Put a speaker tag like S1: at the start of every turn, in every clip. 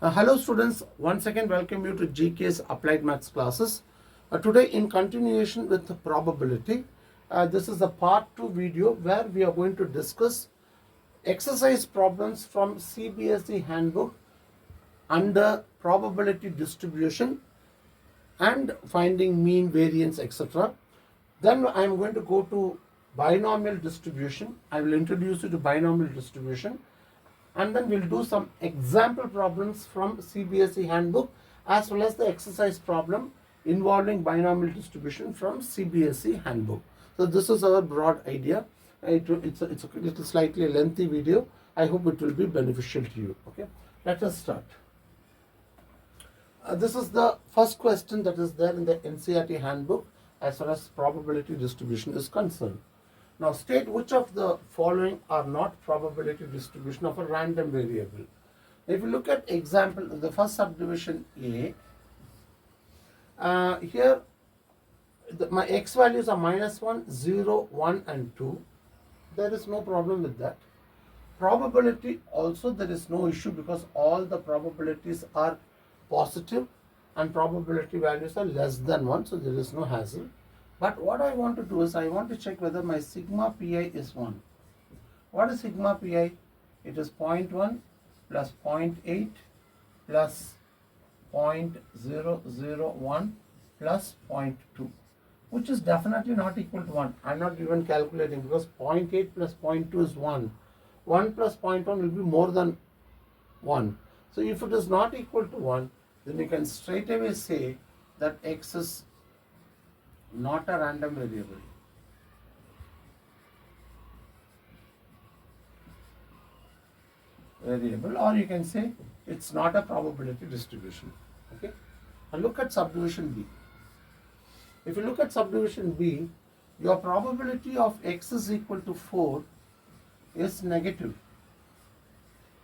S1: Hello students, once again welcome you to GK's Applied Maths classes. Today in continuation with the probability, this is a part 2 video where we are going to discuss exercise problems from Cbse handbook under probability distribution and finding mean, variance, etc. Then I am going to go to binomial distribution. I will introduce you to binomial distribution, and then we'll do some example problems from Cbse handbook as well as the exercise problem involving binomial distribution from Cbse handbook. So this is our broad idea. It's a little slightly lengthy video. I hope it will be beneficial to you. Okay, let us start. This is the first question that is there in the NCERT handbook as far as probability distribution is concerned. Now state which of the following are not probability distribution of a random variable. If you look at example, the first subdivision A, here my x values are -1, 0, 1 and 2. There is no problem with that. Probability also there is no issue because all the probabilities are positive and probability values are less than 1, so there is no hassle. But what I want to do is I want to check whether my sigma pi is 1. What is sigma pi? It is 0.1 plus 0.8 plus 0.001 plus 0.2, which is definitely not equal to 1. I am not even calculating because 0.8 plus 0.2 is 1. 1 plus 0.1 will be more than 1. So if it is not equal to 1, then you can straight away say that x is not a random variable. Or you can say it's not a probability distribution. Okay. And look at subdivision B. If you look at subdivision B, your probability of x is equal to 4 is negative.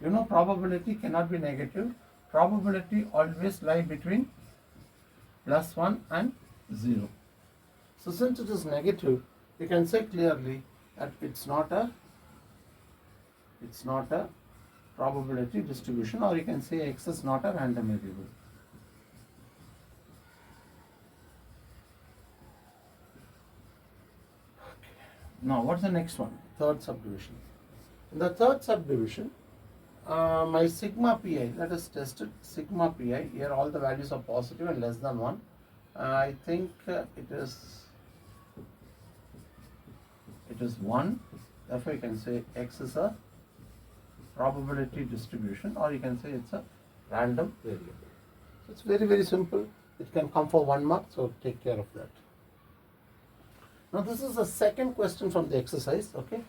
S1: You know probability cannot be negative. Probability always lie between +1 and 0. So since it is negative, you can say clearly that it's not a probability distribution, or you can say x is not a random variable. Okay. Now what's the next one? Third subdivision. In the third subdivision, my sigma pi, let us test it. Sigma pi, here all the values are positive and less than 1. I think it is 1. Therefore you can say x is a probability distribution, or you can say it's a random variable. So it's very, very simple. It can come for 1 mark, so take care of that. Now this is the second question from the exercise. Okay,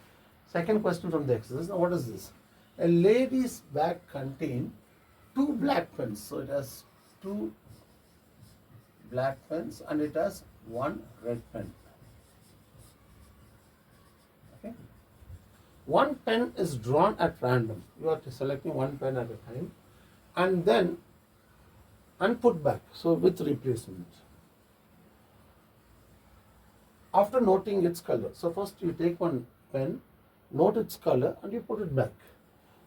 S1: second question from the exercise. Now what is this? A lady's bag contains 2 black pens. So it has 2 black pens and it has 1 red pen. Okay. 1 pen is drawn at random. You are selecting 1 pen at a time and then put back. So with replacement. After noting its color. So first you take 1 pen, note its color and you put it back.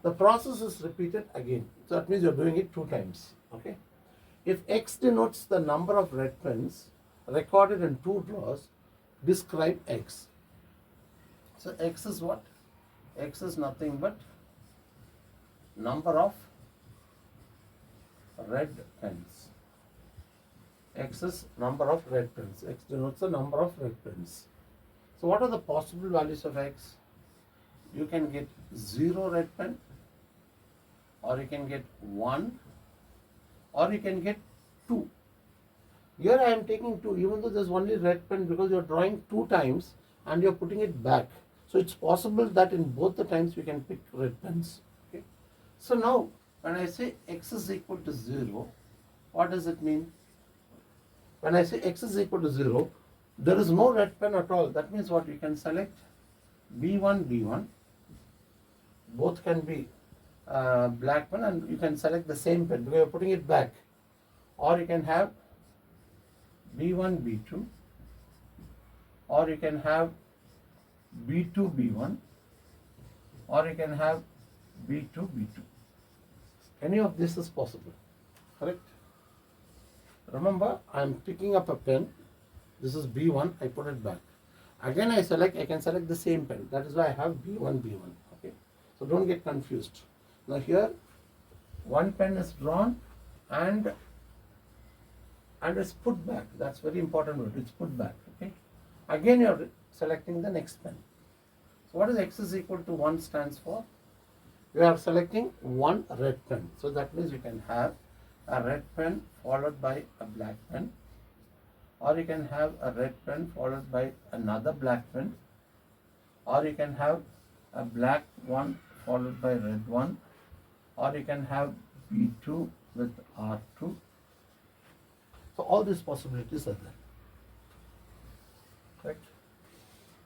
S1: The process is repeated again. So that means you are doing it 2 times. Okay. If x denotes the number of red pens recorded in 2 draws, describe x. So x is what? X is nothing but number of red pens. X is number of red pens. X denotes the number of red pens. So what are the possible values of x? You can get 0 red pen, or you can get 1, or you can get 2. Here I am taking 2, even though there is only red pen, because you are drawing 2 times and you are putting it back. So it's possible that in both the times we can pick red pens. Okay. So now when I say x is equal to 0, what does it mean? When I say x is equal to 0, there is no red pen at all. That means what? You can select B1, B1. Both can be black pen, and you can select the same pen because you are putting it back. Or you can have B1, B2, or you can have B2, B1, or you can have B2, B2. Any of this is possible, correct? Remember, I am picking up a pen. This is B1, I put it back. Again I can select the same pen. That is why I have B1, B1. Okay. So don't get confused. Now here, one pen is drawn and it's put back. That's very important word. It's put back. Okay. Again you are selecting the next pen. So what is x is equal to 1 stands for? You are selecting one red pen. So that means you can have a red pen followed by a black pen, or you can have a red pen followed by another black pen, or you can have a black one followed by red one, or you can have B2 with R2. So all these possibilities are there. Right?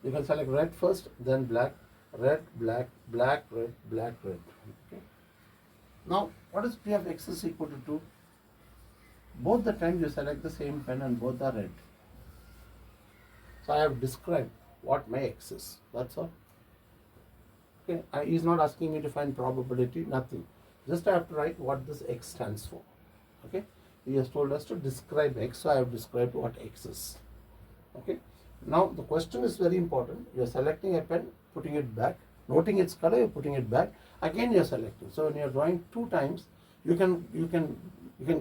S1: You can select red first, then black, red, black, black, red, black, red. Okay. Now, what is P of x is equal to 2? Both the times you select the same pen and both are red. So I have described what my x is. That's all. Okay. He is not asking me to find probability, nothing. Just I have to write what this x stands for. Okay. He has told us to describe x, so I have described what x is. Okay. Now the question is very important. You are selecting a pen, putting it back, noting its color, you are putting it back. Again you are selecting. So when you are drawing two times, you can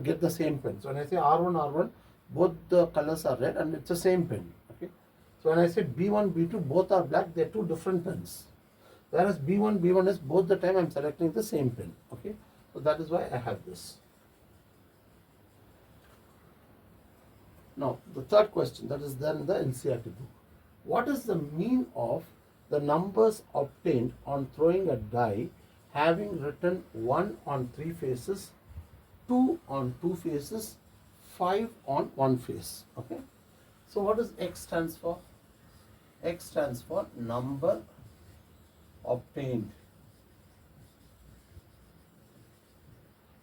S1: get the same pen. So when I say R1, R1, both the colors are red and it's the same pen. Okay. So when I say B1, B2, both are black, they are two different pens. Whereas B1, B1 is both the time I am selecting the same pen. Okay. So that is why I have this. Now, the third question that is there in the NCERT book. What is the mean of the numbers obtained on throwing a die having written 1 on 3 faces, 2 on 2 faces, 5 on 1 face? Okay. So what does X stands for? X stands for number obtained.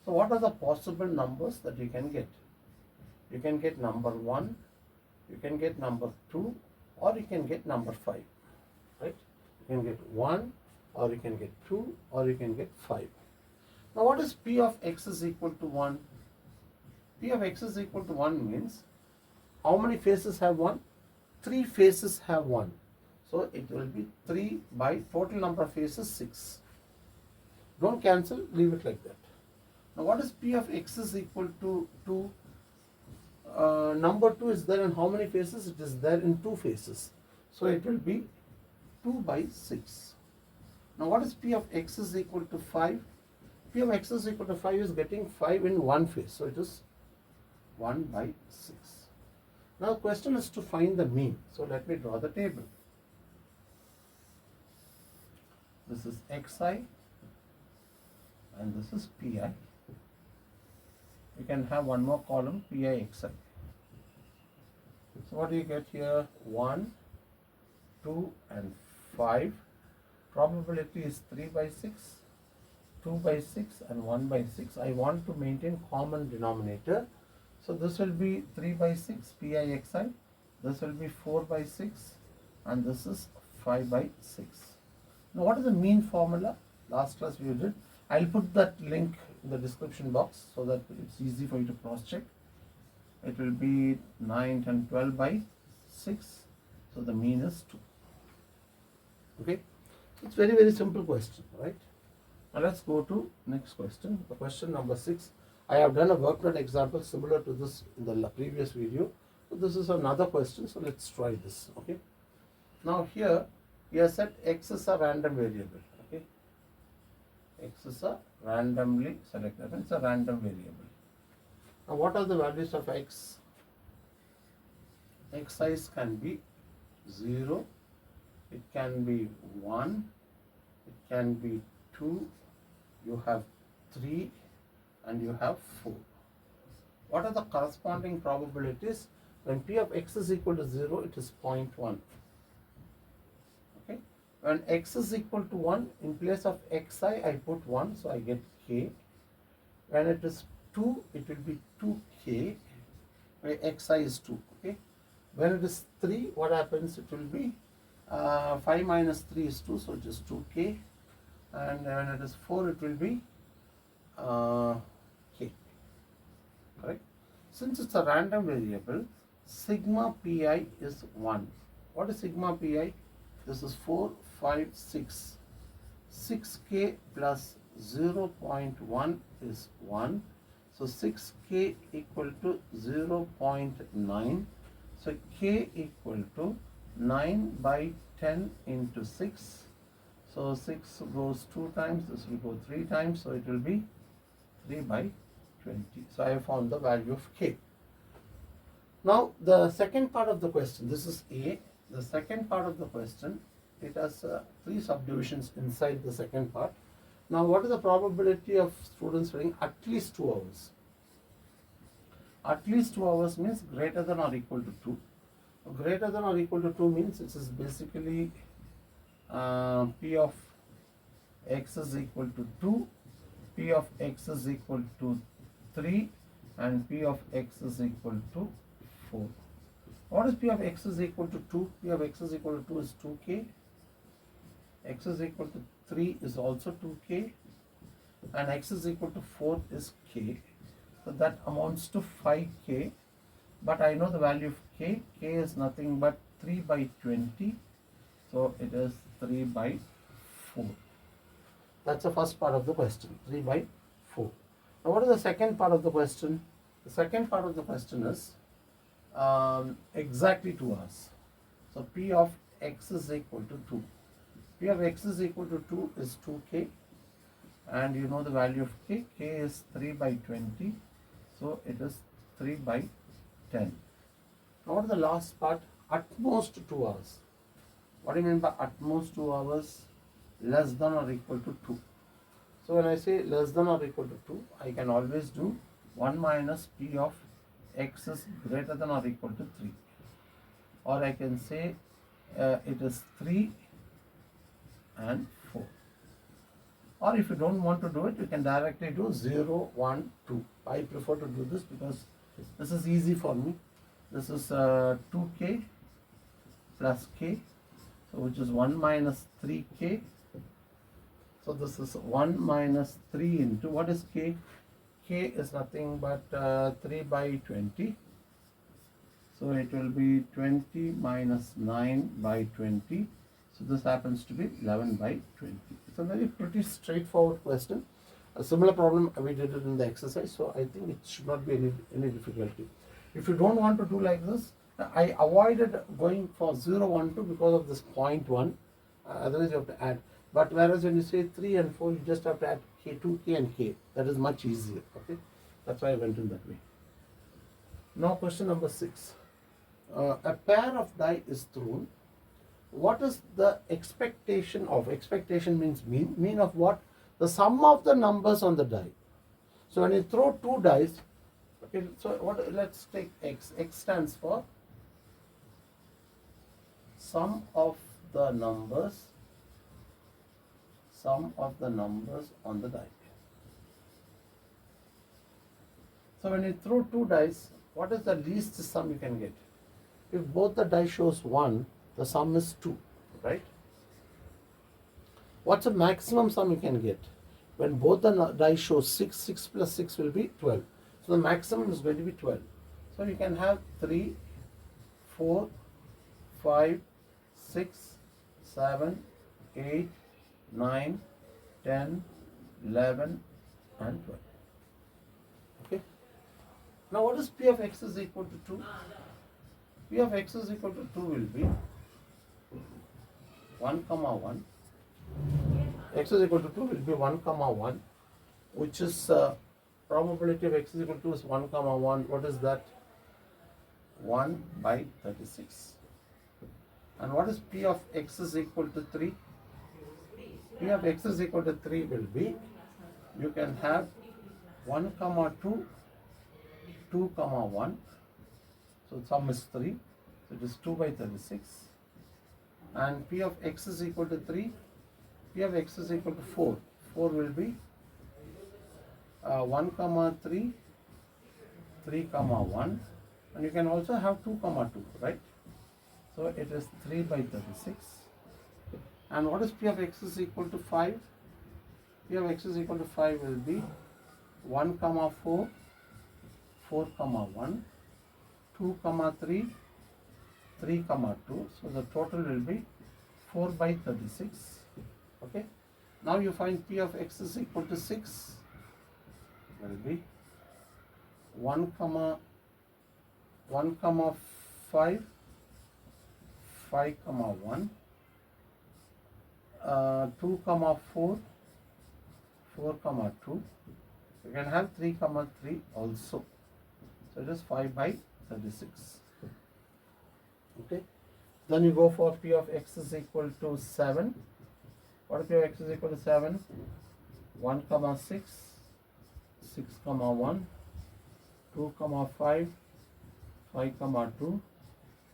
S1: So what are the possible numbers that you can get? You can get number 1, you can get number 2, or you can get number 5. Right? You can get 1, or you can get 2, or you can get 5. Now what is P of x is equal to 1? P of x is equal to 1 means how many faces have 1? 3 faces have 1. So it will be 3 by total number of faces 6. Don't cancel, leave it like that. Now what is P of x is equal to 2? Number 2 is there in how many faces? It is there in 2 faces. So it will be 2 by 6. Now what is P of x is equal to 5? P of x is equal to 5 is getting 5 in 1 face. So it is 1 by 6. Now the question is to find the mean. So let me draw the table. This is xi and this is pi. You can have one more column, pi xi. So what do you get here? 1, 2 and 5. Probability is 3 by 6, 2 by 6 and 1 by 6. I want to maintain common denominator. So this will be 3 by 6 pi xi. This will be 4 by 6 and this is 5 by 6. Now what is the mean formula? Last class we did. I'll put that link in the description box so that it's easy for you to cross check. It will be 9, 10, 12 by 6. So the mean is 2. Okay. It's very, very simple question, right? Now let's go to next question. The question number 6. I have done a worked out example similar to this in the previous video. So this is another question. So let's try this. Okay. Now here we have said x is a random variable. Okay. X is a randomly selected. It's a random variable. Now what are the values of x? X size can be 0, it can be 1, it can be 2, you have 3 and you have 4. What are the corresponding probabilities? When P of x is equal to 0, it is 0.1. Okay. When x is equal to 1, in place of xi, I put 1, so I get k. When it is 2, it will be 2k, where xi is 2. Okay. When it is 3, what happens? It will be 5 minus 3 is 2, so it is 2k. And when it is 4, it will be k, correct? Since it's a random variable, sigma pi is 1. What is sigma pi? This is 4, 5, 6. 6k plus 0.1 is 1. So 6k equal to 0.9. So k equal to 9 by 10 into 6. So 6 goes 2 times, this will go 3 times, so it will be 3 by 20. So I have found the value of k. Now the second part of the question, this is A. The second part of the question, it has 3 subdivisions inside the second part. Now what is the probability of students studying at least 2 hours? At least 2 hours means greater than or equal to 2. Greater than or equal to 2 means it is basically P of x is equal to 2, P of x is equal to 3 and P of x is equal to 4. What is P of x is equal to 2? P of x is equal to 2 is 2k. X is equal to 3 is also 2k. And x is equal to 4 is k. So that amounts to 5k. But I know the value of k. K is nothing but 3 by 20. So it is 3 by 4. That's the first part of the question, 3 by 4. Now what is the second part of the question? The second part of the question is exactly 2 hours. So P of x is equal to 2. P of x is equal to 2 is 2k. And you know the value of k. K is 3 by 20. So it is 3 by 10. Now what is the last part? At most 2 hours. What do you mean by at most 2 hours? Less than or equal to 2. So when I say less than or equal to 2, I can always do 1 minus P of x is greater than or equal to 3. Or I can say it is 3 and 4. Or if you don't want to do it, you can directly do 0, 1, 2. I prefer to do this because this is easy for me. This is 2k plus k, so which is 1 minus 3k. So this is 1 minus 3 into, what is k? K is nothing but 3 by 20. So it will be 20 minus 9 by 20. So this happens to be 11 by 20. It's a very pretty straightforward question. A similar problem we did it in the exercise, so I think it should not be any difficulty. If you don't want to do like this, I avoided going for 0, 1, 2 because of this 0.1. Otherwise you have to add. But whereas when you say 3 and 4, you just have to add k, 2k and k. That is much easier. Okay, that's why I went in that way. Now question number 6. A pair of die is thrown. What is the expectation of? Expectation means mean of what? The sum of the numbers on the die. So when you throw 2 dice, okay, so what? Let's take x. X stands for sum of the numbers. Sum of the numbers on the die. So when you throw 2 dice, what is the least sum you can get? If both the die shows 1, the sum is 2, right? What's the maximum sum you can get? When both the die show 6, 6 plus 6 will be 12. So the maximum is going to be 12. So you can have 3, 4, 5, 6, 7, 8, 9, 10, 11 and 12. Okay. Now what is P of x is equal to 2? P of x is equal to 2 will be 1, 1. X is equal to 2 will be 1, 1, which is probability of x is equal to is 1, 1. What is that? 1 by 36. And what is P of x is equal to 3? P of x is equal to 3 will be, you can have 1, 2, 2, 1. So sum is 3. So it is 2 by 36. And P of x is equal to 3. P of x is equal to 4. 4 will be 1, 3, 3, 1. And you can also have 2, 2, right? So it is 3 by 36. And what is P of x is equal to 5? P of x is equal to 5 will be 1 comma 4, 4 comma 1, 2 comma 3, 3 comma 2. So the total will be 4 by 36. Okay. Now you find P of x is equal to 6. Will be 1 comma 5, 5 comma 1, 2 comma 4, 4 comma 2. You can have 3 comma 3 also. So it is 5 by 36. Okay. Then you go for P of x is equal to 7. What is P of x is equal to 7? 1 comma 6, 6 comma 1, 2 comma 5, 5 comma 2,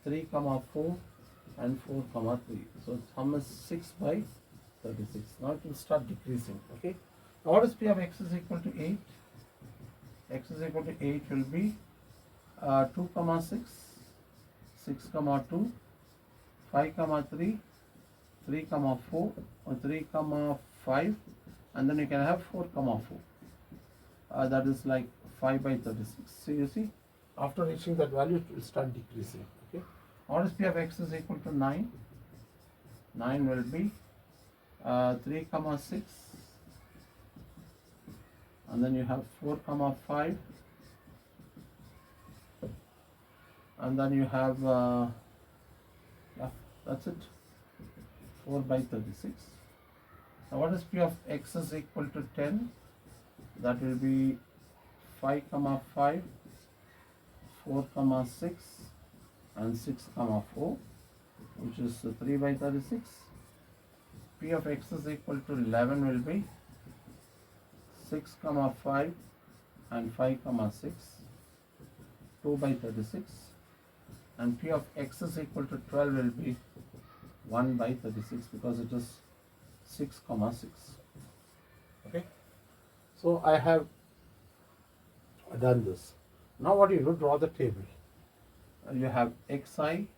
S1: 3 comma 4, and 4 comma 3. So sum is 6 by 36. Now it will start decreasing. Okay. Now what is P of x is equal to 8? X is equal to 8 will be 2 comma 6, 6 comma 2, 5 comma 3, 3 comma 4, or 3 comma 5, and then you can have 4 comma 4. That is like 5 by 36. So you see, after reaching that value, it will start decreasing. Okay. What is P of x is equal to 9? 9 will be 3 comma 6, and then you have 4 comma 5, and then you have yeah, that's it, 4 by 36. Now what is P of x is equal to 10? That will be 5 comma 5, 4 comma 6, and 6 comma 4, which is 3 by 36. P of x is equal to 11 will be 6 comma 5 and 5 comma 6, 2 by 36. And P of x is equal to 12 will be 1 by 36 because it is 6 comma 6. Okay. So I have done this. Now what do you do? Draw the table. You have xi,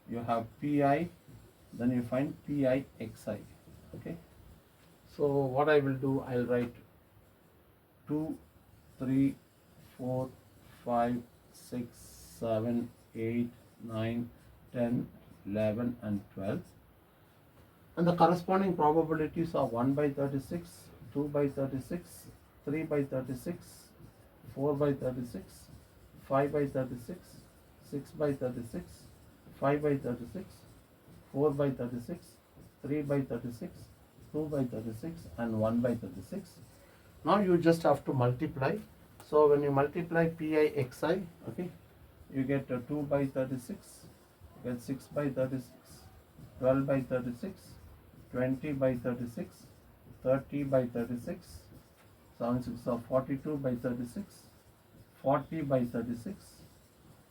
S1: you have pi, then you find pi xi. Okay. So what I will do, I'll write 2, 3, 4, 5, 6, 7, 8, 9, 10, 11, and 12. And the corresponding probabilities are 1 by 36, 2 by 36, 3 by 36, 4 by 36, 5 by 36, 6 by 36, 5 by 36, 4 by 36, 3 by 36, 2 by 36, and 1 by 36. Now you just have to multiply. So when you multiply pi xi, okay, you get 2 by 36, you get 6 by 36, 12 by 36, 20 by 36, 30 by 36, 7 6 are 42 by 36, 40 by 36,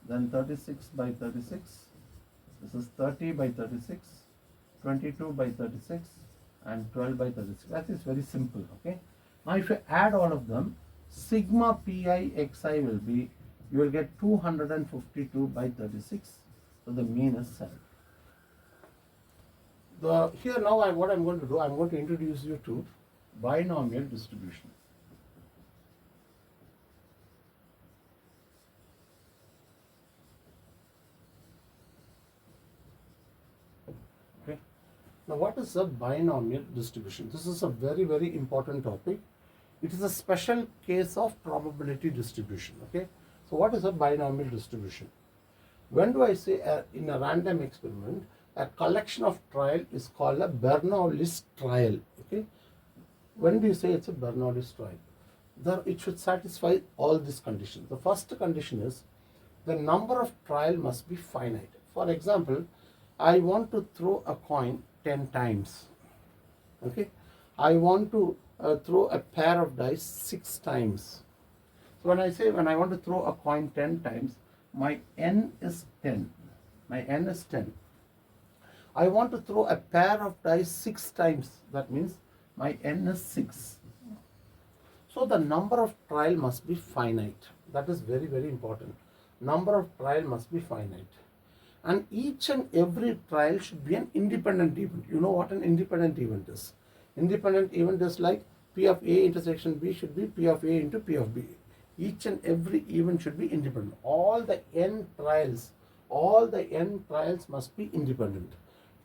S1: then 36 by 36, this is 30 by 36, 22 by 36, and 12 by 36. That is very simple. Okay. Now if you add all of them, sigma pi xi will be, you will get 252 by 36. So the mean is 7. Here now what I'm going to do, I'm going to introduce you to binomial distribution. Okay. Now what is a binomial distribution? This is a very, very important topic. It is a special case of probability distribution. Okay. So what is a binomial distribution? When do I say in a random experiment, a collection of trial is called a Bernoulli's trial. Okay. When do you say it's a Bernoulli's trial? It should satisfy all these conditions. The first condition is the number of trial must be finite. For example, I want to throw a coin 10 times. Okay. I want to throw a pair of dice 6 times. So when I want to throw a coin 10 times, my n is 10. My n is 10. I want to throw a pair of dice 6 times. That means my n is 6. So the number of trial must be finite. That is very, very important. Number of trial must be finite. And each and every trial should be an independent event. You know what an independent event is? Independent event is like P of A intersection B should be P of A into P of B. Each and every event should be independent. All the n trials must be independent.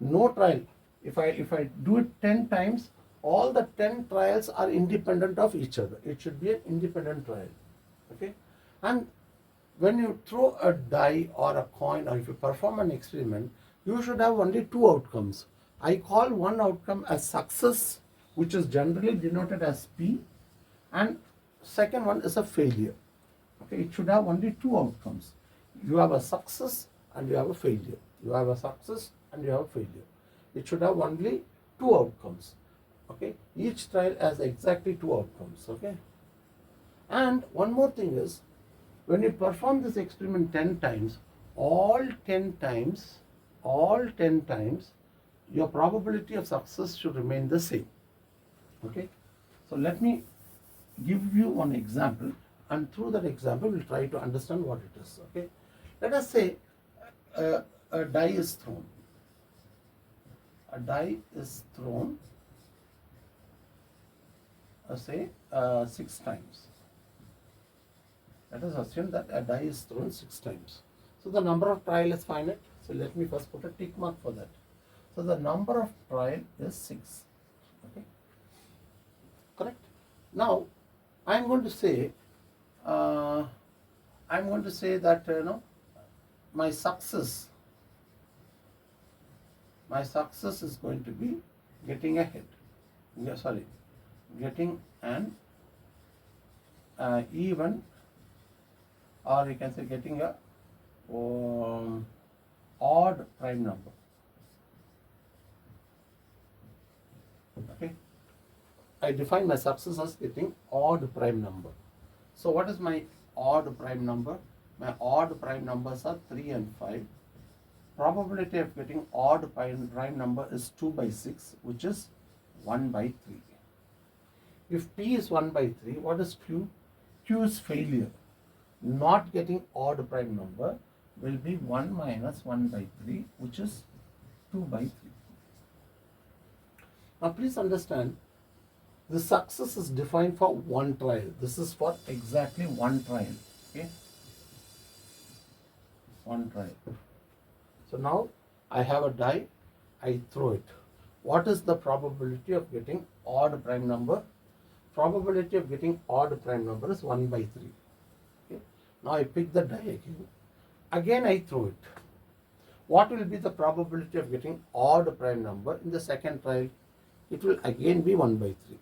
S1: No trial. If I do it 10 times, all the 10 trials are independent of each other. It should be an independent trial. Okay? And when you throw a die or a coin, or if you perform an experiment, you should have only two outcomes. I call one outcome as success, which is generally denoted as P, and second one is a failure. Okay, it should have only two outcomes. You have a success and you have a failure. You have a success and you have a failure. It should have only two outcomes. Okay, each trial has exactly two outcomes. Okay, and one more thing is, when you perform this experiment 10 times, all 10 times, your probability of success should remain the same. Okay, so let me give you one example, and through that example we'll try to understand what it is. Okay, let us say a die is thrown. A die is thrown, say 6 times. Let us assume that a die is thrown 6 times. So the number of trial is finite. So let me first put a tick mark for that. So the number of trial is 6. Okay, correct. Now I am going to say that my success is going to be getting ahead. Getting an even, or you can say getting a odd prime number. Okay, I define my success as getting odd prime number. So what is my odd prime number? My odd prime numbers are 3 and 5. Probability of getting odd prime number is 2 by 6, which is 1 by 3. If P is 1 by 3, what is Q? Q is failure. Not getting odd prime number will be 1 minus 1 by 3, which is 2 by 3. Now please understand, the success is defined for one trial. This is for exactly one trial. Okay, one trial. So now I have a die, I throw it. What is the probability of getting odd prime number? Probability of getting odd prime number is 1 by 3. Okay, now I pick the die again. Again I throw it. What will be the probability of getting odd prime number in the second trial? It will again be 1 by 3.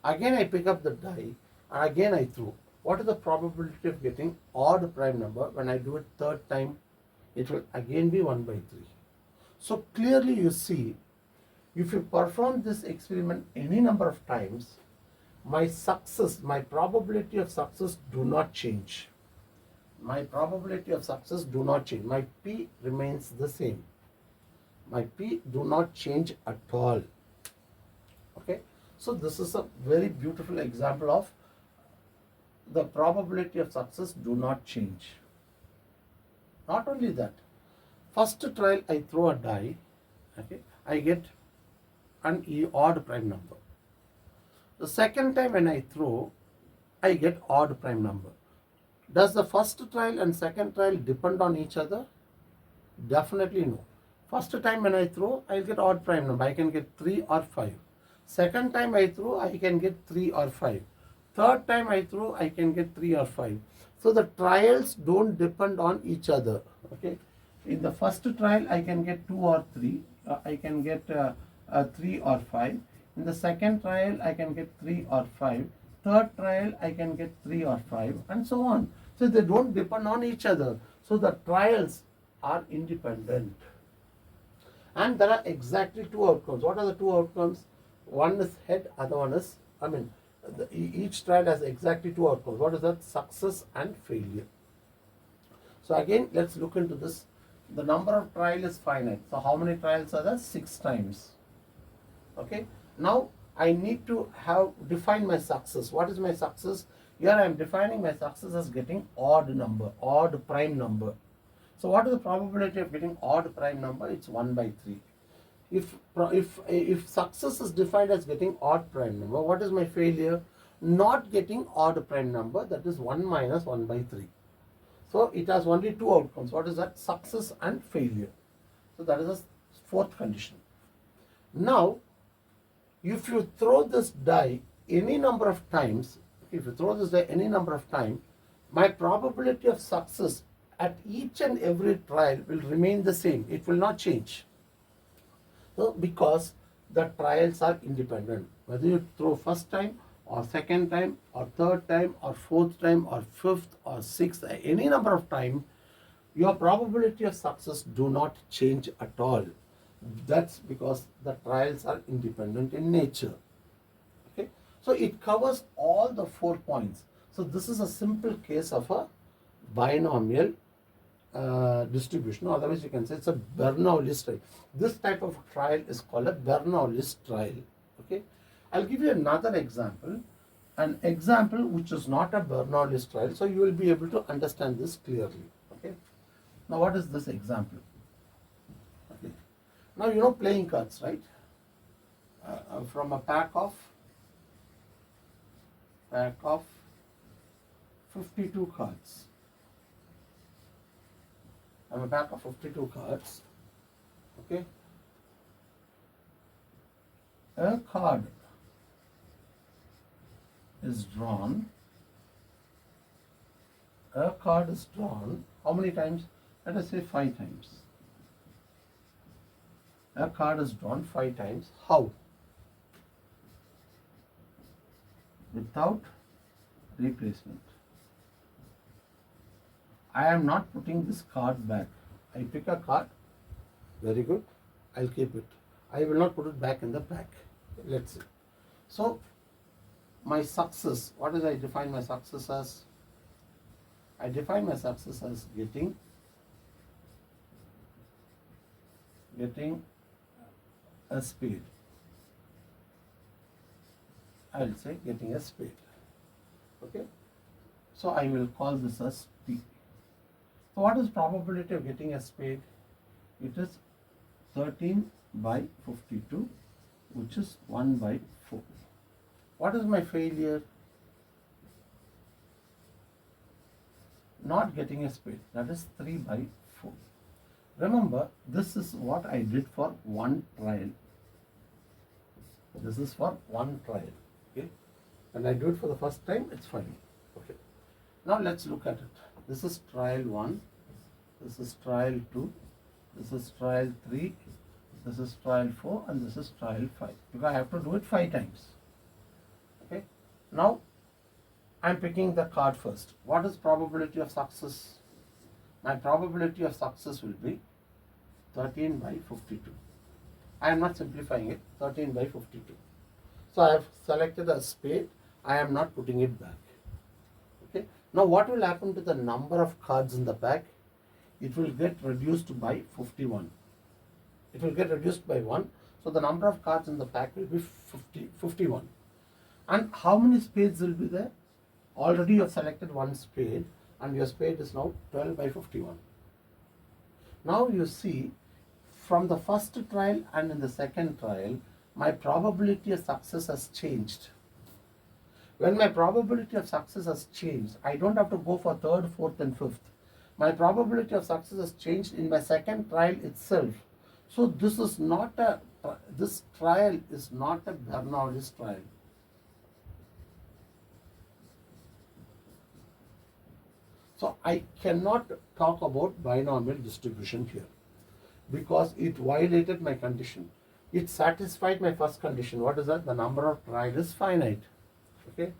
S1: Again I pick up the die and again I throw. What is the probability of getting odd prime number when I do it third time? It will again be 1 by 3. So clearly you see, if you perform this experiment any number of times, my probability of success do not change. My probability of success do not change. My P remains the same. My P do not change at all. Okay, so this is a very beautiful example of the probability of success do not change. Not only that, first trial I throw a die, okay, I get an odd prime number. The second time when I throw, I get odd prime number. Does the first trial and second trial depend on each other? Definitely no. First time when I throw, I will get odd prime number. I can get 3 or 5. Second time I throw, I can get 3 or 5. Third time I throw, I can get 3 or 5. So the trials don't depend on each other. Okay. In the first trial, I can get 2 or 3. I can get 3 or 5. In the second trial, I can get 3 or 5. Third trial, I can get 3 or 5, and so on. So they don't depend on each other. So the trials are independent. And there are exactly 2 outcomes. What are the 2 outcomes? One is head, other one is, each trial has exactly 2 outcomes. What is that? Success and failure. So again, let's look into this. The number of trials is finite. So how many trials are there? 6 times. Okay. Now I need to define my success. What is my success? Here I am defining my success as getting odd number, odd prime number. So what is the probability of getting odd prime number? It's 1 by 3. If success is defined as getting odd prime number, what is my failure? Not getting odd prime number, that is 1 minus 1 by 3. So it has only two outcomes. What is that? Success and failure. So that is the fourth condition. Now, if you throw this die any number of times, my probability of success at each and every trial will remain the same. It will not change. So, because the trials are independent, whether you throw first time or second time or third time or fourth time or fifth or sixth, any number of time, your probability of success do not change at all. That's because the trials are independent in nature. Okay, so it covers all the 4 points. So this is a simple case of a binomial distribution. Otherwise, you can say it's a Bernoulli's trial. This type of trial is called a Bernoulli's trial. Okay, I'll give you another example. An example which is not a Bernoulli's trial, so you will be able to understand this clearly. Okay. Now, what is this example? Okay. Now, you know playing cards, right? From a pack of 52 cards. From a pack of 52 cards. Okay. A card is drawn. A card is drawn. How many times? Let us say 5 times. A card is drawn 5 times. How? Without replacement. I am not putting this card back. I pick a card. Very good. I'll keep it. I will not put it back in the pack. Let's see. So, my success, what is I define my success as? I define my success as getting a spade. I will say getting a spade. Okay. So I will call this as P. So what is probability of getting a spade? It is 13 by 52, which is 1 by 4. What is my failure? Not getting a spade. That is 3 by 4. Remember, this is what I did for one trial. This is for one trial. Okay. When I do it for the first time, it's fine. Okay. Now let's look at it. This is trial 1. This is trial 2. This is trial 3. This is trial 4. And this is trial 5. Because I have to do it 5 times. Okay. Now, I'm picking the card first. What is probability of success? My probability of success will be 13 by 52. I am not simplifying it. 13 by 52. So I have selected a spade. I am not putting it back. Okay. Now what will happen to the number of cards in the pack? It will get reduced by 51. It will get reduced by 1. So the number of cards in the pack will be 51. And how many spades will be there? Already you have selected one spade and your spade is now 12 by 51. Now you see, from the first trial and in the second trial, my probability of success has changed. When my probability of success has changed, I don't have to go for third, fourth and fifth. My probability of success has changed in my second trial itself. So this trial is not a Bernoulli's trial. So I cannot talk about binomial distribution here because it violated my condition. It satisfied my first condition. What is that? The number of trials is finite. Okay.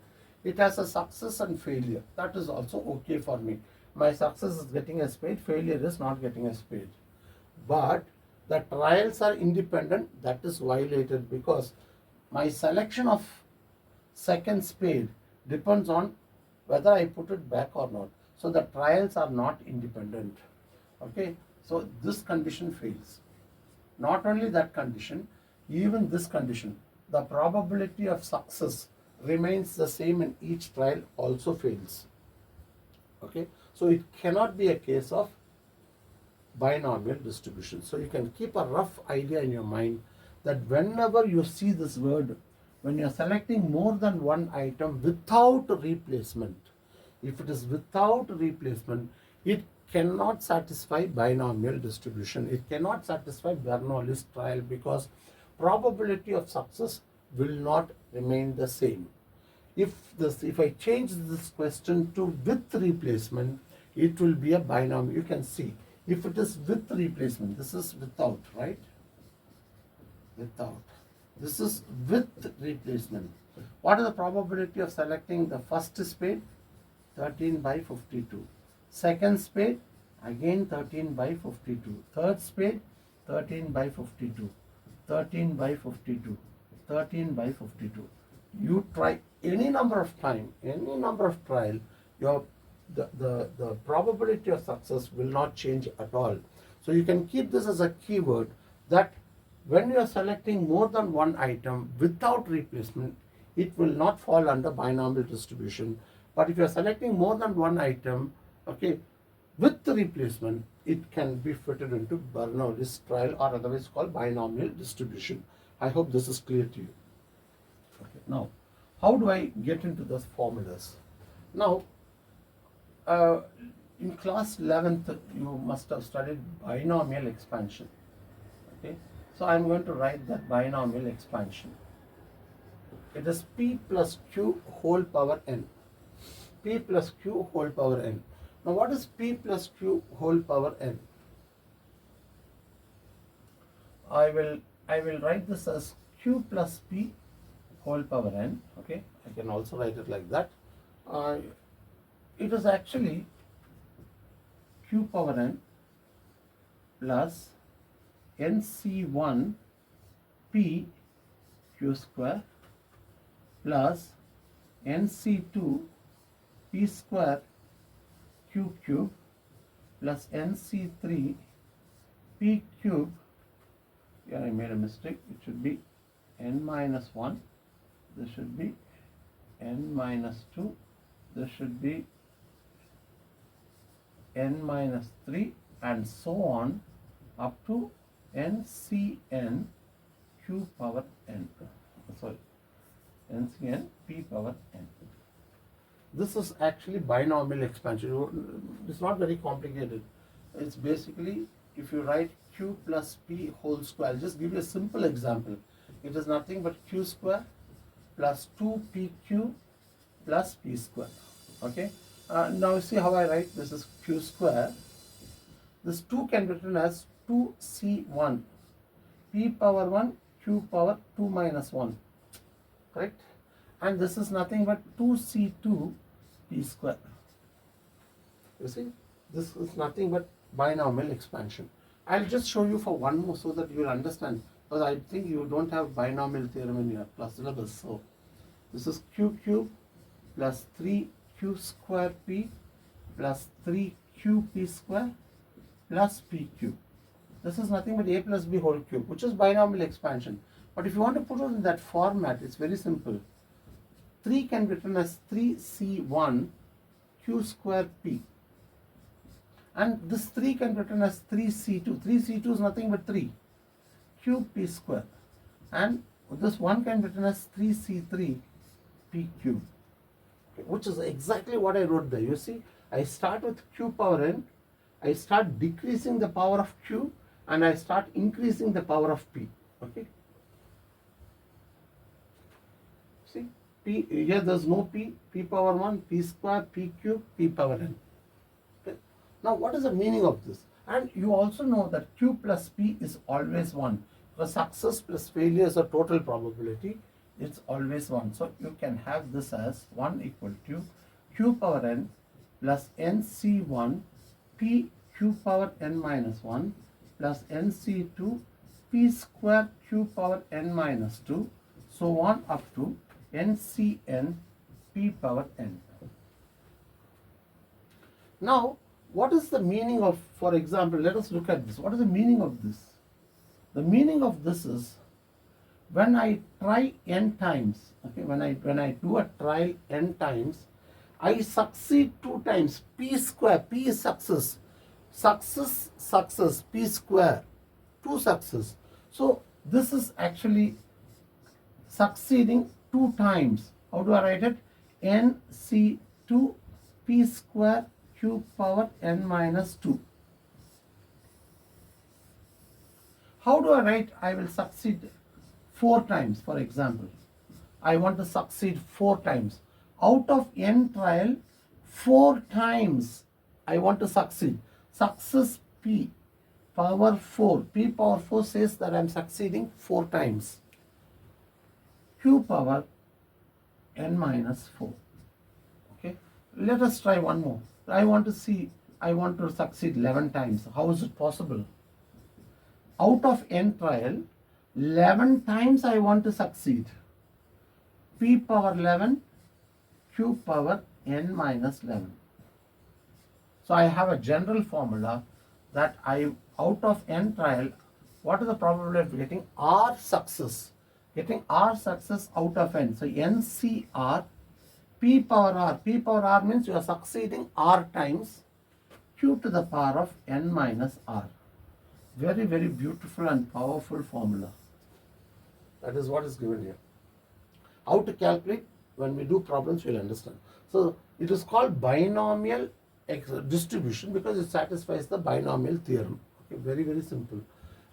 S1: It has a success and failure. That is also okay for me. My success is getting a spade, failure is not getting a spade. But the trials are independent. That is violated because my selection of second spade depends on whether I put it back or not. So the trials are not independent. Okay. So this condition fails. Not only that condition, even this condition, the probability of success remains the same in each trial also fails. Okay. So it cannot be a case of binomial distribution. So you can keep a rough idea in your mind that whenever you see this word, when you are selecting more than one item without replacement, if it is without replacement, it cannot satisfy binomial distribution. It cannot satisfy Bernoulli's trial because probability of success will not remain the same. If I change this question to with replacement, it will be a binomial. You can see if it is with replacement, this is without, right? Without. This is with replacement. What is the probability of selecting the first spade? 13 by 52. Second spade, again 13 by 52. Third spade, 13 by 52. 13 by 52. 13 by 52. You try any number of time, any number of trial, the probability of success will not change at all. So you can keep this as a keyword that when you are selecting more than one item without replacement, it will not fall under binomial distribution. But if you are selecting more than one item, okay, with the replacement, it can be fitted into Bernoulli's trial, or otherwise called binomial distribution. I hope this is clear to you. Okay, now, how do I get into those formulas? Now, in class 11th, you must have studied binomial expansion. Okay, so I'm going to write that binomial expansion. It is P plus Q whole power n. P plus Q whole power n. Now, what is P plus Q whole power n? I will write this as Q plus P whole power n. Okay, I can also write it like that. It is actually Q power n plus NC1 P Q square plus NC2 P square Q cube plus NC3 P cube. Here I made a mistake. It should be n minus 1. This should be n minus 2. This should be n minus 3, and so on up to NCN Q power n. Sorry, NCN P power n. This is actually binomial expansion. It's not very complicated. It's basically, if you write Q plus P whole square, I'll just give you a simple example. It is nothing but Q square plus 2PQ plus P square. Okay. Now see how I write. This is Q square. This 2 can be written as 2C1 P power 1 Q power 2 minus 1. Correct? And this is nothing but 2C2 P square. You see, this is nothing but binomial expansion. I'll just show you for one more so that you will understand, because I think you don't have binomial theorem in your class syllabus. So this is Q cube plus 3Q square P plus 3QP square plus P cube. This is nothing but A plus B whole cube, which is binomial expansion. But if you want to put it in that format, it's very simple. 3 can be written as 3C1 Q square P. And this 3 can be written as 3C2. 3C2 is nothing but 3 Q P square. And this 1 can be written as 3C3 P cube. Okay, which is exactly what I wrote there. You see, I start with Q power n, I start decreasing the power of Q, and I start increasing the power of P. Okay. See, P, here there's no P, P power 1, P square, P cube, P power n. Okay. Now, what is the meaning of this? And you also know that Q plus P is always 1. The success plus failure is a total probability. It's always 1. So, you can have this as 1 equal to Q power n plus NC1 P Q power n minus 1 plus NC2 P square Q power n minus 2, so on up to NCN P power n. Now, what is the meaning of, for example, let us look at this. What is the meaning of this? The meaning of this is, when I try n times, okay, when I do a trial n times, I succeed 2 times. P square, P is success. success, P square, 2 success. So this is actually succeeding 2 times. How do I write it? NC2 P square Q power n minus 2. How do I write? I will succeed 4 times, for example. I want to succeed 4 times. Out of n trial, 4 times I want to succeed. Success P power 4. P power 4 says that I am succeeding 4 times. Q power n minus 4. Okay. Let us try one more. I want to succeed 11 times. How is it possible? Out of n trial, 11 times I want to succeed. P power 11, Q power n minus 11. So I have a general formula that out of n trial, what is the probability of getting R success? Getting R success out of n. So NCR, P power R. P power R means you are succeeding R times Q to the power of n minus R. Very, very beautiful and powerful formula. That is what is given here. How to calculate? When we do problems, you will understand. So it is called binomial distribution because it satisfies the binomial theorem. Okay, very, very simple.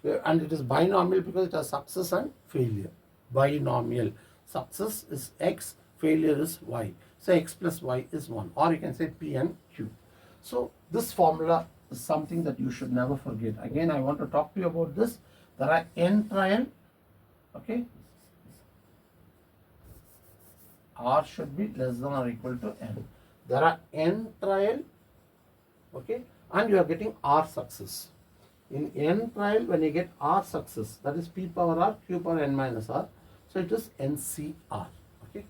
S1: And it is binomial because it has success and failure. Binomial. Success is X, failure is Y. So X plus Y is 1. Or you can say P and Q. So this formula is something that you should never forget. Again, I want to talk to you about this. There are n trial. Okay. R should be less than or equal to n. There are n trial. Okay. And you are getting R success. In n trial, when you get R success, that is P power R, Q power n minus R. So it is NCR. Okay.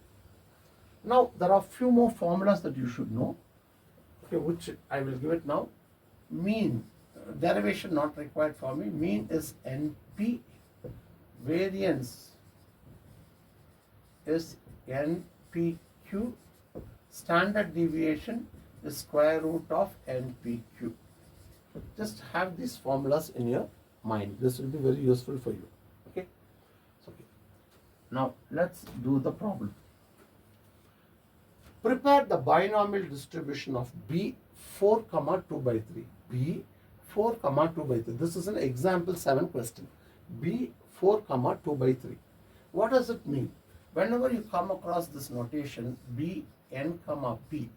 S1: Now there are few more formulas that you should know. Okay, which I will give it now. Mean, derivation not required for me. Mean is NP. Variance is NPQ. Standard deviation is square root of NPQ. Just have these formulas in your mind. This will be very useful for you. Okay. Okay. Now let's do the problem. Prepare the binomial distribution of B4, 2 by 3. B4, 2 by 3. This is an example 7 question. B4, 2 by 3. What does it mean? Whenever you come across this notation Bn, P,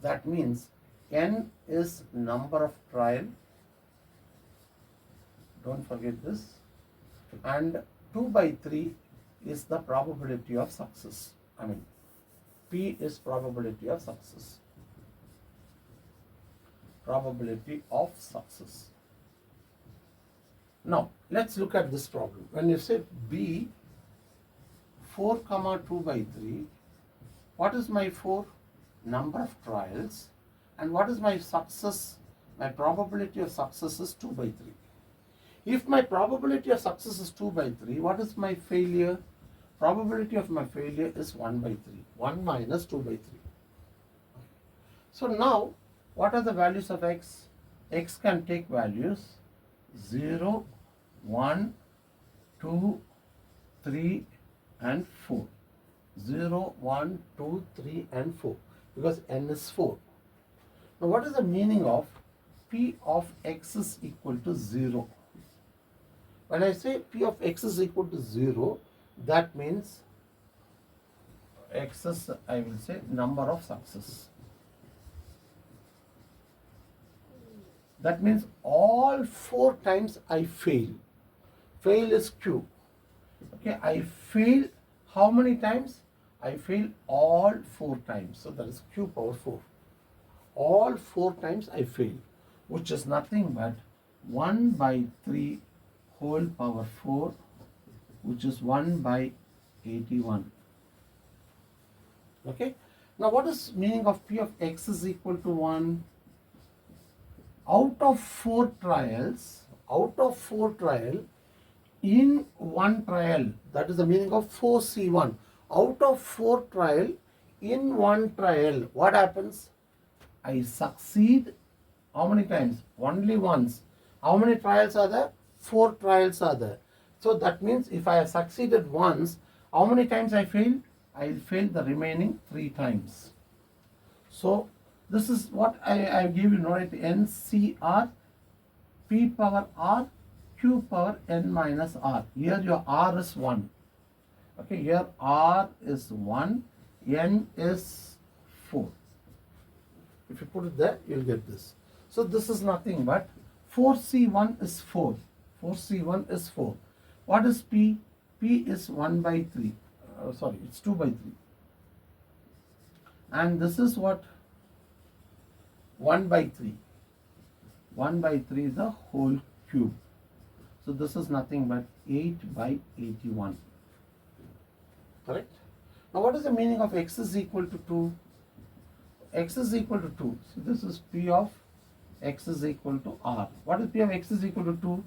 S1: that means n is number of trial. Don't forget this. And 2 by 3 is the probability of success. I mean, P is probability of success. Probability of success. Now, let's look at this problem. When you say B 4, 2 by 3, what is my 4? Number of trials. And what is my success? My probability of success is 2 by 3. If my probability of success is 2 by 3, what is my failure? Probability of my failure is 1 by 3. 1 minus 2 by 3. So now, what are the values of x? X can take values 0, 1, 2, 3 and 4. 0, 1, 2, 3 and 4 because n is 4. Now what is the meaning of P of x is equal to 0? When I say P of x is equal to 0, that means x is, I will say, number of success. That means all 4 times I fail. Fail is Q. Okay, I fail how many times? I fail all 4 times. So that is Q power 4. All 4 times I fail, which is nothing but 1 by 3 whole power 4, which is 1 by 81. Okay. Now what is meaning of P of x is equal to 1? Out of 4 trials, in 1 trial, that is the meaning of 4C1. Out of 4 trial, in 1 trial, what happens? I succeed How many times? Only once. How many trials are there? 4 trials are there. So that means if I have succeeded once, how many times I failed? I will fail the remaining 3 times. So this is what I give you, right? NCR P power R Q power N minus R. Here your R is 1. Okay, here R is 1, N is 4. If you put it there, you'll get this. So this is nothing but 4C1 is 4. 4C1 is 4. What is P? P is 1 by 3. Sorry, it's 2 by 3. And this is what? 1 by 3. 1 by 3 is the whole cube. So this is nothing but 8 by 81. Correct? Now what is the meaning of x is equal to 2? X is equal to 2. So this is P of x is equal to R. What is P of x is equal to 2?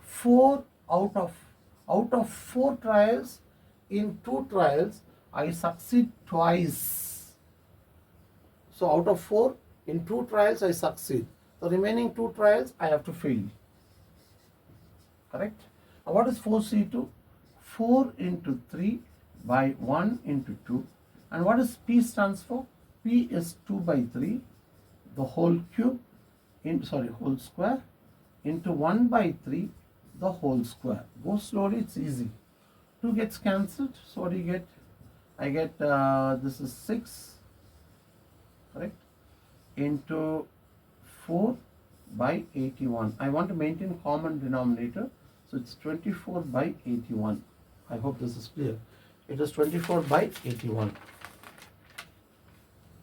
S1: 4 out of 4 trials, in 2 trials, I succeed twice. So out of 4, in 2 trials, I succeed. The remaining 2 trials, I have to fail. Correct? Now what is 4C2? 4 into 3 by 1 into 2. And what is P stands for? P is 2 by 3, the whole cube, whole square, into 1 by 3, the whole square. Go slowly, it's easy. 2 gets cancelled, so what do you get? I get, this is 6, correct, into 4 by 81. I want to maintain common denominator, so it's 24 by 81. I hope this is clear. It is 24 by 81.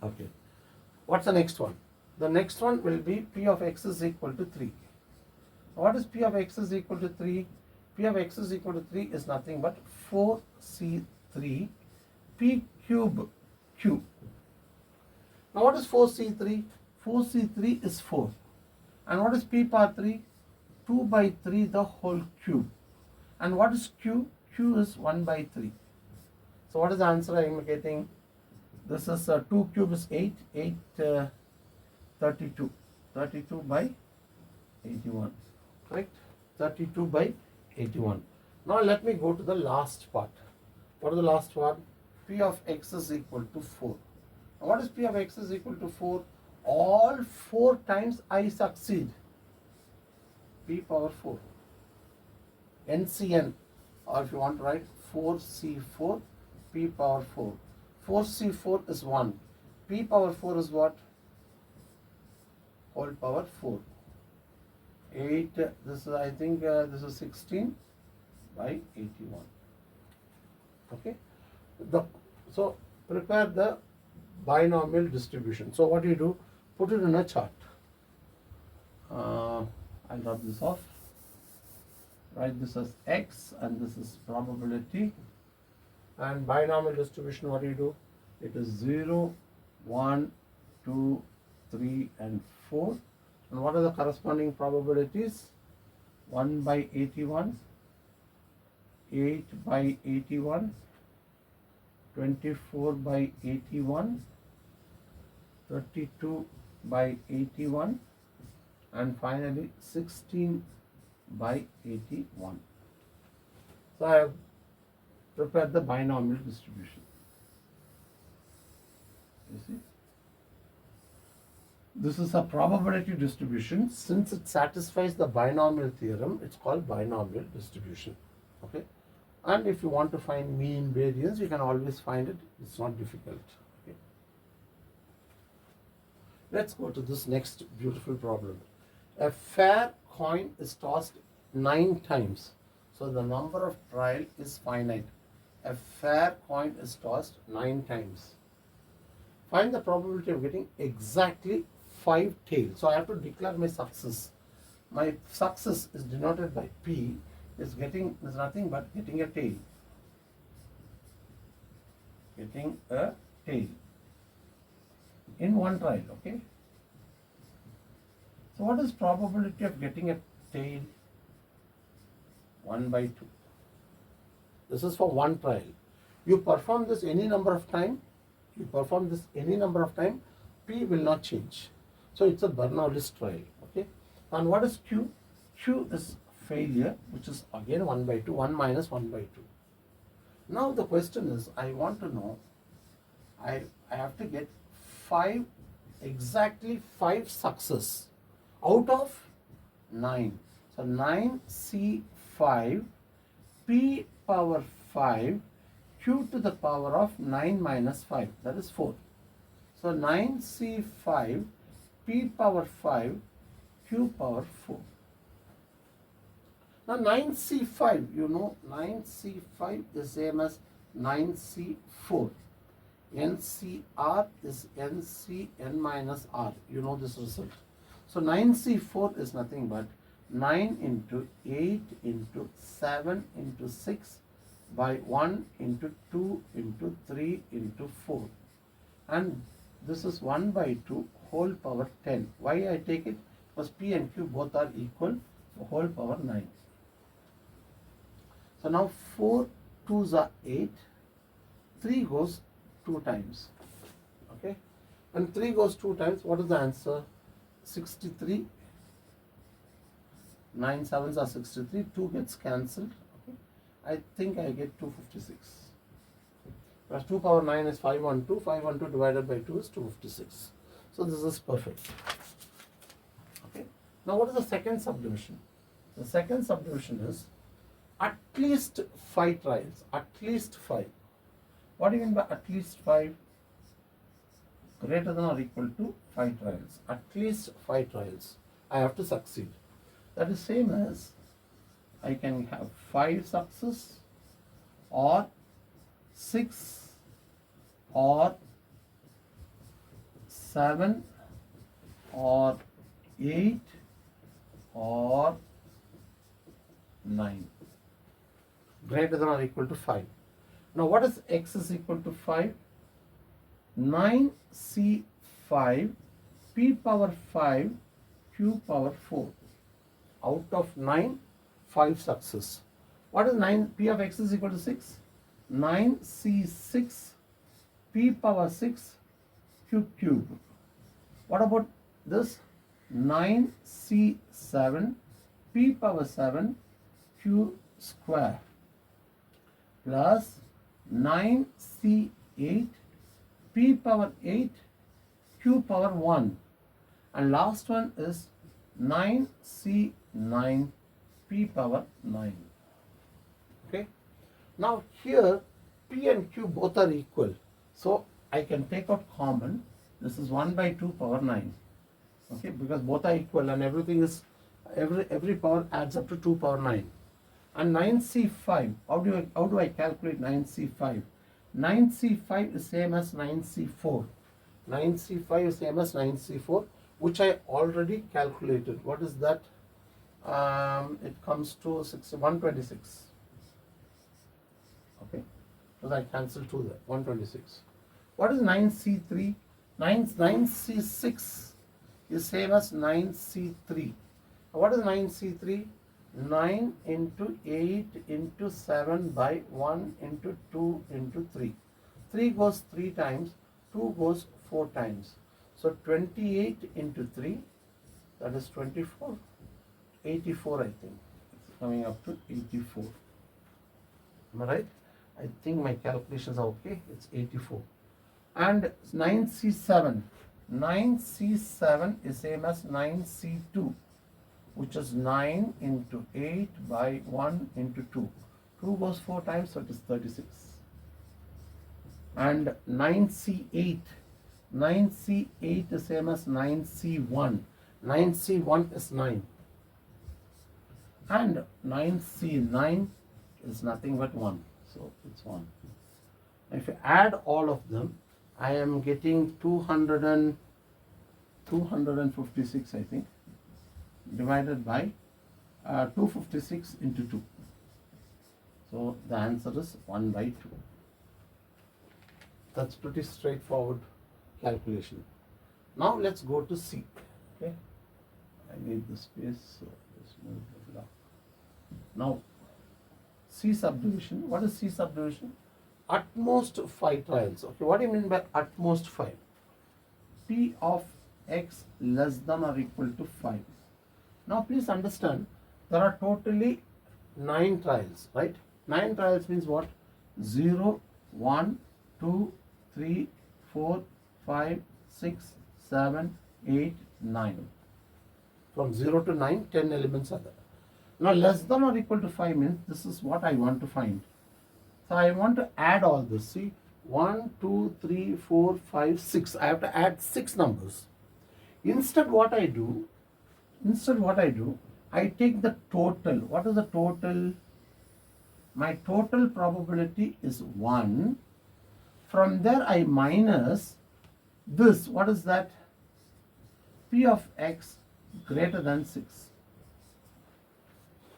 S1: Okay. What's the next one? The next one will be P of x is equal to 3. What is P of x is equal to 3? P of x is equal to 3 is nothing but 4C3 P cube Q. Now what is 4C3? 4C3 is 4. And what is P power 3? 2 by 3 the whole cube. And what is Q? Q is 1 by 3. So what is the answer I am getting? This is 2 cube is 8, 32. 32 by 81. Correct? 32 by 81. Now let me go to the last part. What is the last part? P of x is equal to 4. Now what is P of x is equal to 4? All 4 times I succeed. P power 4. NCN, or if you want to write 4C4, P power 4. 4C4 is 1. P power 4 is what? Whole power 4. 8, this is, I think, this is 16 by 81. Okay? So, prepare the binomial distribution. So, what do you do? Put it in a chart. I'll drop this off. Write this as x and this is probability. And binomial distribution, what do you do? It is 0, 1, 2, 3 and 4. And what are the corresponding probabilities? 1 by 81, 8 by 81, 24 by 81, 32 by 81 and finally 16 by 81. So I have prepared the binomial distribution. You see? This is a probability distribution. Since it satisfies the binomial theorem, it's called binomial distribution. Okay? And if you want to find mean variance, you can always find it. It's not difficult. Okay? Let's go to this next beautiful problem. A fair coin is tossed 9 times. So the number of trial is finite. A fair coin is tossed 9 times. Find the probability of getting exactly 5 tails. So I have to declare my success. My success is denoted by P. Is nothing but getting a tail. Getting a tail in one trial. Okay. So what is probability of getting a tail? 1 by 2. This is for one trial. You perform this any number of time. P will not change. So it's a Bernoulli's trial. Okay. And what is Q? Q is failure, which is again 1 by 2, 1 minus 1 by 2. Now the question is, I want to know, I have to get 5, exactly 5 success out of 9. So 9C5 P power 5 Q to the power of 9 minus 5, that is 4. So 9C5 P power 5 Q power 4. Now 9C5, you know 9C5 is same as 9C4. NCR is NC n minus R. You know this result. So 9C4 is nothing but 9 into 8 into 7 into 6 by 1 into 2 into 3 into 4. And this is 1 by 2 whole power 10. Why I take it? Because P and Q both are equal, so whole power 9. So now 4 2s are 8, 3 goes 2 times. Okay, when 3 goes 2 times, what is the answer? 63. 9 7s are 63, 2 gets cancelled. Okay, I think I get 256. Plus 2 power 9 is 512, 512 divided by 2 is 256. So this is perfect. Okay, now what is the second subdivision? The second subdivision is at least 5 trials, at least 5. What do you mean by at least 5? Greater than or equal to 5 trials. At least 5 trials I have to succeed. That is same as I can have 5 success or 6 or 7 or 8 or 9. Greater than or equal to 5. Now what is x is equal to 5? 9C5 P power 5 Q power 4. Out of 9, 5 success. What is 9? P of x is equal to 6. 9C6 P power 6 Q cube. What about this? 9C7 P power 7 Q square plus 9C8 P power 8 Q power 1, and last one is 9C9 P power 9. Okay. Now here P and Q both are equal, so I can take out common. This is 1 by 2 power 9. Okay, because both are equal and everything is every power adds up to 2 power 9. And 9C5, how do I calculate 9C5? 9C5 is same as 9C4. 9C5 is same as 9C4, which I already calculated. What is that? It comes to 126. Okay, because I cancelled 2 there. 126. What is 9C3? 9C6 is same as 9C3. What is 9C3? 9 into 8 into 7 by 1 into 2 into 3. 3 goes 3 times, 2 goes 4 times. So 28 into 3, that is 24. 84 I think. It's coming up to 84. Am I right? I think my calculations are okay. It's 84. And 9C7. 9C7 is same as 9C2, which is 9 into 8 by 1 into 2. 2 goes 4 times, so it is 36. And 9C8. 9C8 is same as 9C1. 9C1 is 9. And 9C9 is nothing but 1. So it's 1. If you add all of them, I am getting 256, I think, divided by 256 into 2. So the answer is 1 by 2. That's pretty straightforward calculation. Now let's go to C. Okay, I need the space, so let's move it up. Now C subdivision. What is C subdivision? At most 5 trials. Okay, what do you mean by at most 5? P of x less than or equal to 5. Now please understand, there are totally 9 trials, right? 9 trials means what? 0, 1, 2, 3, 4, 5, 6, 7, 8, 9. From 0 to 9, 10 elements are there. Now less than or equal to 5 means this is what I want to find. So I want to add all this. See, 1, 2, 3, 4, 5, 6. I have to add 6 numbers. Instead what I do, I take the total. What is the total? My total probability is 1. From there I minus this. What is that? P of x greater than 6.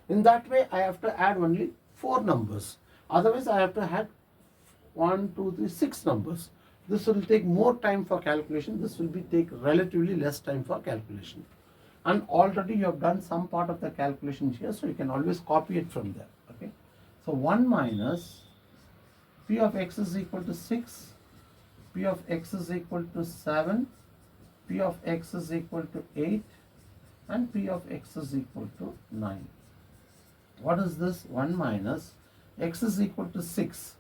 S1: In that way I have to add only 4 numbers. Otherwise I have to add 1, 2, 3, 6 numbers. This will take more time for calculation. This will take relatively less time for calculation. And already you have done some part of the calculation here, so you can always copy it from there. Okay. So 1 minus P of x is equal to 6, P of x is equal to 7, P of x is equal to 8, and P of x is equal to 9. What is this? 1 minus x is equal to 6.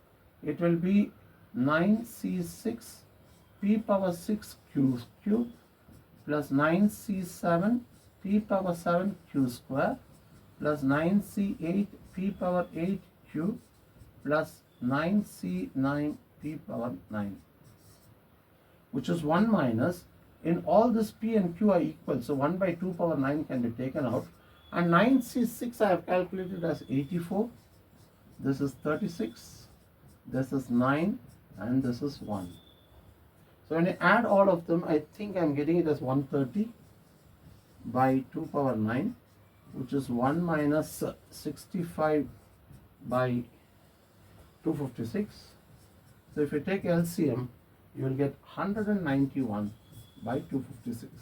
S1: It will be 9c6 p power 6 q cube plus 9c7 p power 7 q square plus 9c8 p power 8 q plus 9c9 p power 9, which is 1 minus, in all this p and q are equal, so 1 by 2 power 9 can be taken out, and 9c6 I have calculated as 84, this is 36, this is 9, and this is 1. So when I add all of them, I think I am getting it as 130 by 2 power 9, which is 1 minus 65 by 256. So if you take LCM, you will get 191 by 256.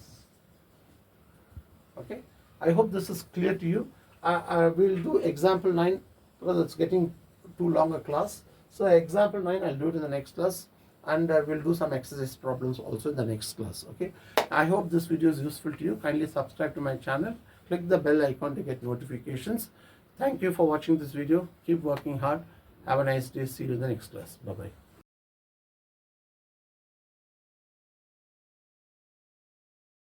S1: Okay, I hope this is clear to you. I will do example 9 because it's getting too long a class. So example 9 I'll do it in the next class, and we'll do some exercise problems also in the next class. Okay, I hope this video is useful to you. Kindly subscribe to my channel, click the bell icon to get notifications. Thank you for watching this video. Keep working hard. Have a nice day. See you in the next class. Bye bye.